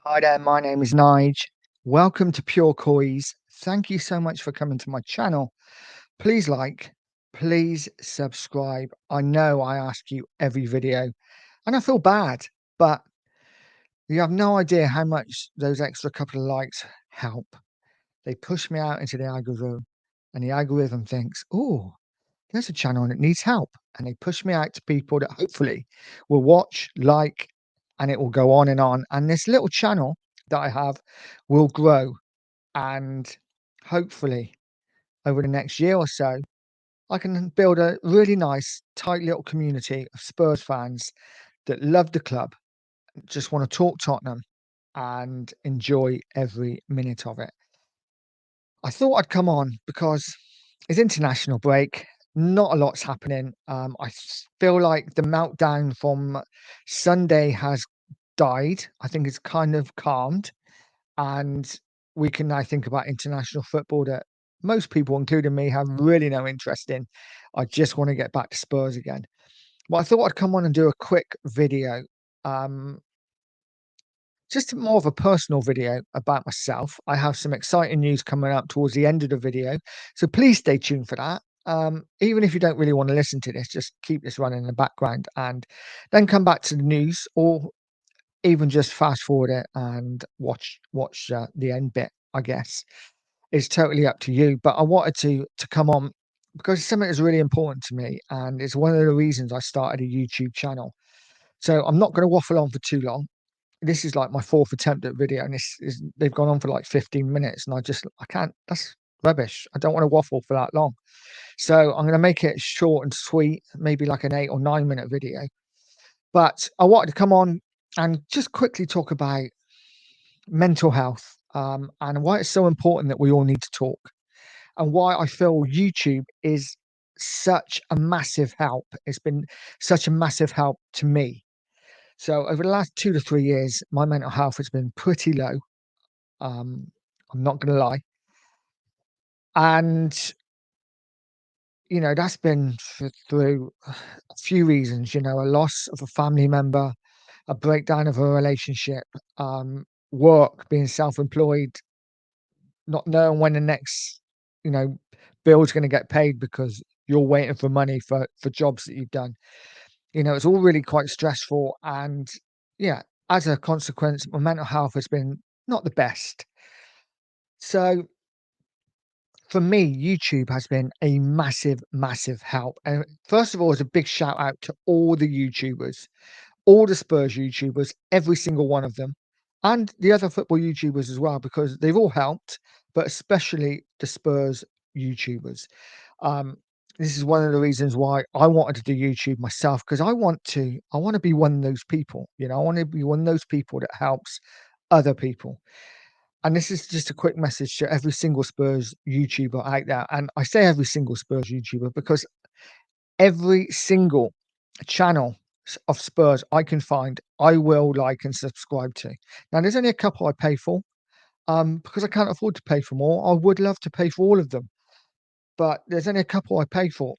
Hi there, my name is Nige. Welcome to Pure Coys. Thank you so much for coming to my channel. Please like, please subscribe. I know I ask you every video and I feel bad, but you have no idea how much those extra couple of likes help. They push me out into the algorithm and the algorithm thinks, oh, there's a channel that needs help. And they push me out to people that hopefully will watch, like, and it will go on and on. And this little channel that I have will grow. And hopefully, over the next year or so, I can build a really nice, tight little community of Spurs fans that love the club, just want to talk Tottenham and enjoy every minute of it. I thought I'd come on because it's international break. Not a lot's happening. Feel like the meltdown from Sunday has died. I think it's kind of calmed, and we can now think about international football that most people, including me, have really no interest in. I just want to get back to Spurs again. But I thought I'd come on and do a quick video. Um, just more of a personal video about myself. I have some exciting news coming up towards the end of the video, so please stay tuned for that. Even if you don't really want to listen to this, just keep this running in the background and then come back to the news, or even just fast forward it and watch the end bit. I guess it's totally up to you. But I wanted to come on because it's something that's really important to me, and it's one of the reasons I started a YouTube channel. So I'm not going to waffle on for too long. This is like my fourth attempt at video, and this is they've gone on for like 15 minutes, and I can't. That's rubbish. I don't want to waffle for that long. So I'm going to make it short and sweet, maybe like an 8 or 9 minute video. But I wanted to come on and just quickly talk about mental health, and why it's so important that we all need to talk, and why I feel YouTube is such a massive help. It's been such a massive help to me. So over the last 2 to 3 years, my mental health has been pretty low. Um, I'm not going to lie, and that's been through a few reasons. A loss of a family member, a breakdown of a relationship, work, being self-employed, not knowing when the next, you know, bill's going to get paid because you're waiting for money for jobs that you've done. It's all really quite stressful, and yeah, as a consequence, my mental health has been not the best. So for me, YouTube has been a massive, massive help. And first of all, it's a big shout out to all the YouTubers, all the Spurs YouTubers, every single one of them, and the other football YouTubers as well, because they've all helped, but especially the Spurs YouTubers. Um, this is one of the reasons why I wanted to do YouTube myself, because I want to be one of those people. I want to be one of those people that helps other people. And this is just a quick message to every single Spurs YouTuber out there. And I say every single Spurs YouTuber because every single channel of Spurs I can find, I will like and subscribe to. Now, there's only a couple I pay for, because I can't afford to pay for more. I would love to pay for all of them, but there's only a couple I pay for.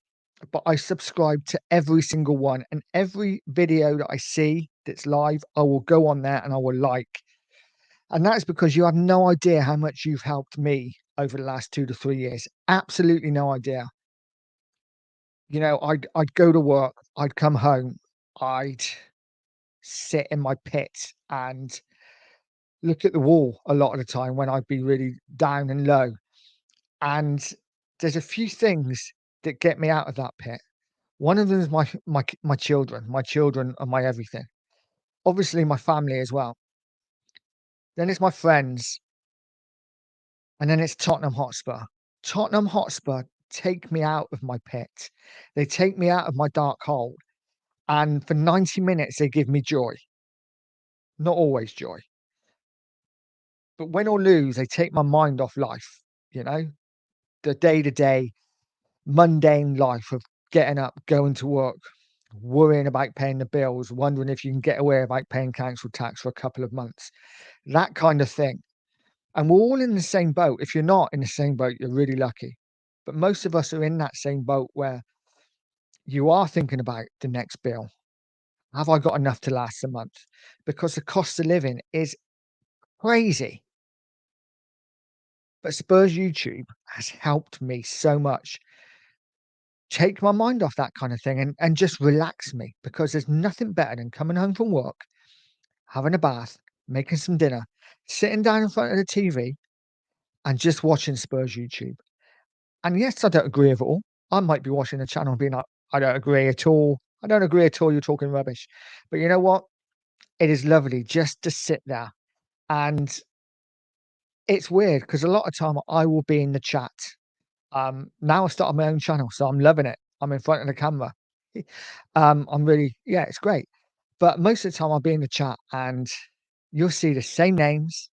But I subscribe to every single one, and every video that I see that's live, I will go on there and I will like. And that's because you have no idea how much you've helped me over the last 2 to 3 years. Absolutely no idea. I'd go to work, I'd come home, I'd sit in my pit and look at the wall a lot of the time when I'd be really down and low. And there's a few things that get me out of that pit. One of them is my children. My children are my everything. Obviously, my family as well. Then it's my friends, and then it's Tottenham Hotspur. Tottenham Hotspur take me out of my pit. They take me out of my dark hole, and for 90 minutes they give me joy. Not always joy, but win or lose, they take my mind off life. You know, the day-to-day mundane life of getting up, going to work, worrying about paying the bills, wondering if you can get away without paying council tax for a couple of months, that kind of thing. And we're all in the same boat. If you're not in the same boat, you're really lucky. But most of us are in that same boat where you are thinking about the next bill. Have I got enough to last a month? Because the cost of living is crazy. But Spurs YouTube has helped me so much take my mind off that kind of thing and just relax me, because there's nothing better than coming home from work, having a bath, making some dinner, sitting down in front of the TV and just watching Spurs YouTube. And yes, I don't agree with it all. I might be watching the channel and being like, I don't agree at all. I don't agree at all. You're talking rubbish. But you know what? It is lovely just to sit there. And it's weird because a lot of time I will be in the chat. Now I started my own channel, so I'm loving it. I'm in front of the camera. I'm really, yeah, it's great. But most of the time I'll be in the chat and you'll see the same names,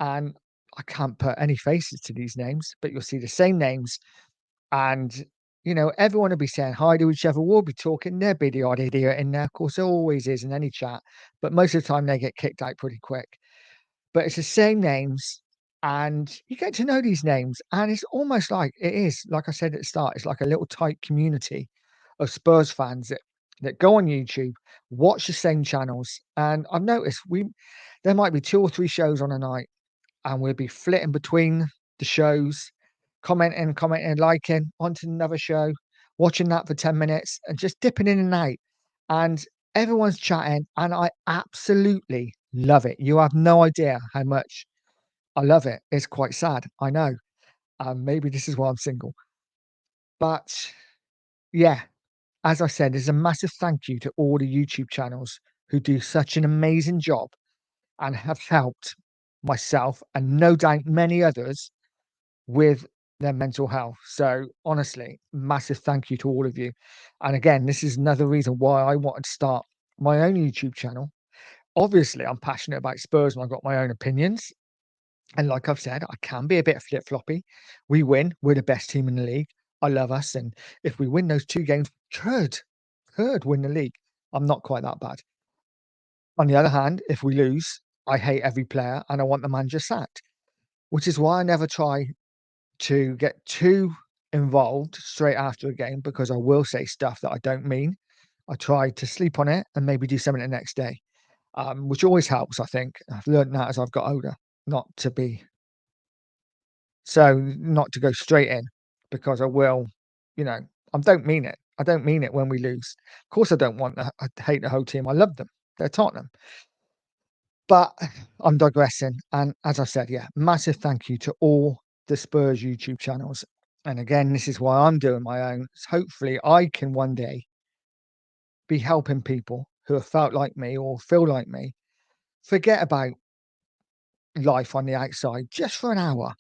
and I can't put any faces to these names, but you'll see the same names. And, everyone will be saying hi to each other. We'll be talking. There'll be the odd idiot in there. Of course, there always is in any chat. But most of the time, they get kicked out pretty quick. But it's the same names. And you get to know these names. And it's almost like it is, like I said at the start, it's like a little tight community of Spurs fans that go on YouTube, watch the same channels. And I've noticed there might be 2 or 3 shows on a night, and we'll be flitting between the shows, commenting, liking, onto another show, watching that for 10 minutes and just dipping in and out. And everyone's chatting, and I absolutely love it. You have no idea how much I love it. It's quite sad, I know. Maybe this is why I'm single. But yeah, as I said, there's a massive thank you to all the YouTube channels who do such an amazing job and have helped myself and no doubt many others with their mental health. So honestly, massive thank you to all of you. And again, this is another reason why I wanted to start my own YouTube channel. Obviously, I'm passionate about Spurs and I've got my own opinions. And like I've said, I can be a bit flip floppy. We win, we're the best team in the league. I love us. And if we win those 2 games, could win the league. I'm not quite that bad. On the other hand, if we lose, I hate every player and I want the manager sacked, which is why I never try to get too involved straight after a game, because I will say stuff that I don't mean. I try to sleep on it and maybe do something the next day, which always helps, I think. I've learned that as I've got older, not to be not to go straight in, because I will, you know, I don't mean it. I don't mean it when we lose. Of course, I don't want, I hate the whole team. I love them. They're Tottenham. But I'm digressing. And as I said, yeah, massive thank you to all the Spurs YouTube channels. And again, this is why I'm doing my own. Hopefully, I can one day be helping people who have felt like me or feel like me forget about life on the outside just for an hour,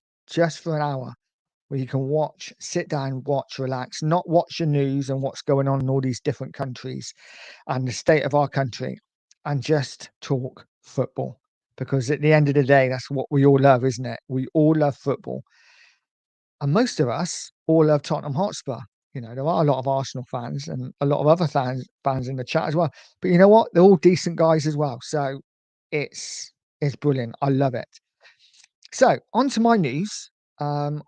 where you can watch, sit down, watch, relax, not watch the news and what's going on in all these different countries and the state of our country, and just talk football. Because at the end of the day, that's what we all love, isn't it? We all love football. And most of us all love Tottenham Hotspur. There are a lot of Arsenal fans and a lot of other fans in the chat as well. But you know what? They're all decent guys as well. So it's it's brilliant. I love it. So on to my news. Um,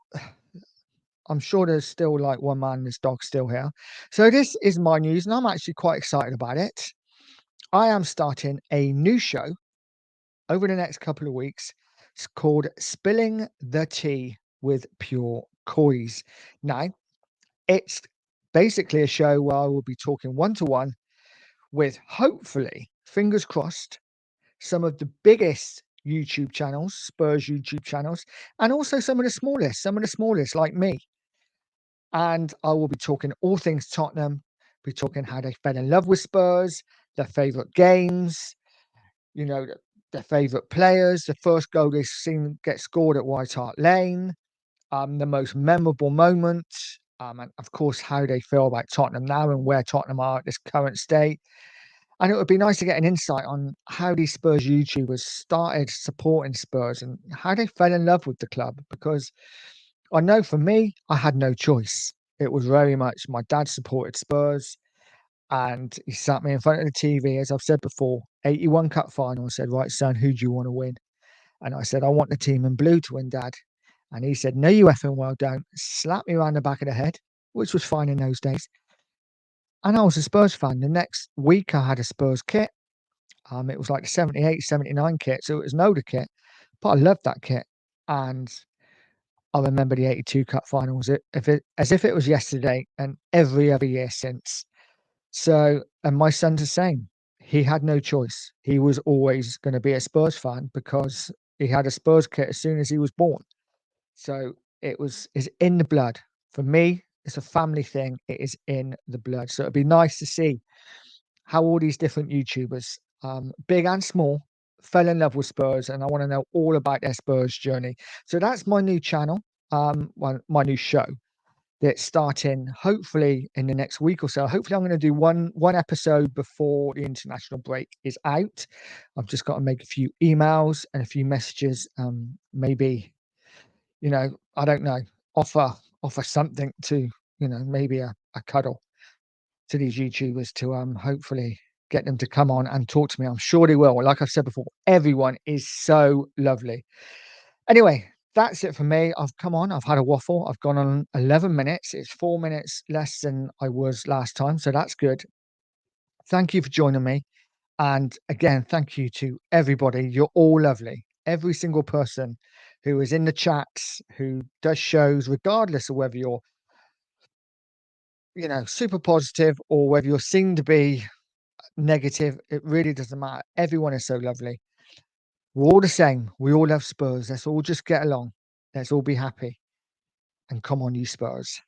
I'm sure there's still like one man, this dog's still here. So this is my news, and I'm actually quite excited about it. I am starting a new show over the next couple of weeks. It's called Spilling the Tea with Pure Coys. Now, it's basically a show where I will be talking one to one with, hopefully, fingers crossed, some of the biggest YouTube channels, Spurs YouTube channels, and also some of the smallest like me. And I will be talking all things Tottenham, be talking how they fell in love with Spurs, their favourite games, you know, their favourite players, the first goal they've seen get scored at White Hart Lane, the most memorable moment, and of course how they feel about Tottenham now and where Tottenham are at this current state. And it would be nice to get an insight on how these Spurs YouTubers started supporting Spurs and how they fell in love with the club. Because I know for me, I had no choice. It was very much my dad supported Spurs, and he sat me in front of the TV, as I've said before, 81 Cup final, and said, "Right, son, who do you want to win?" And I said, "I want the team in blue to win, Dad." And he said, "No, you effing well don't." Slapped me around the back of the head, which was fine in those days. And I was a Spurs fan. The next week, I had a Spurs kit. It was like the 78, 79 kit, so it was an older kit. but I loved that kit, and I remember the '82 cup finals, as if it was yesterday, and every other year since. So, and my son's the same. He had no choice. He was always gonna be a Spurs fan because he had a Spurs kit as soon as he was born. So it's in the blood. For me, it's a family thing. It is in the blood. So it'd be nice to see how all these different YouTubers, big and small, fell in love with Spurs, and I want to know all about their Spurs journey. So that's my new channel, my new show that's starting hopefully in the next week or so. Hopefully, I'm going to do one episode before the international break is out. I've just got to make a few emails and a few messages. Maybe, I don't know, offer offer something to, maybe a cuddle to these YouTubers to hopefully get them to come on and talk to me. I'm sure they will. Like I've said before, everyone is so lovely. Anyway, that's it for me. I've come on, I've had a waffle. I've gone on 11 minutes. It's 4 minutes less than I was last time, so that's good. Thank you for joining me. And again, thank you to everybody. You're all lovely. Every single person who is in the chats, who does shows, regardless of whether you're, super positive or whether you're seen to be negative, it really doesn't matter. Everyone is so lovely. We're all the same. We all love Spurs. Let's all just get along. Let's all be happy. And come on, you Spurs.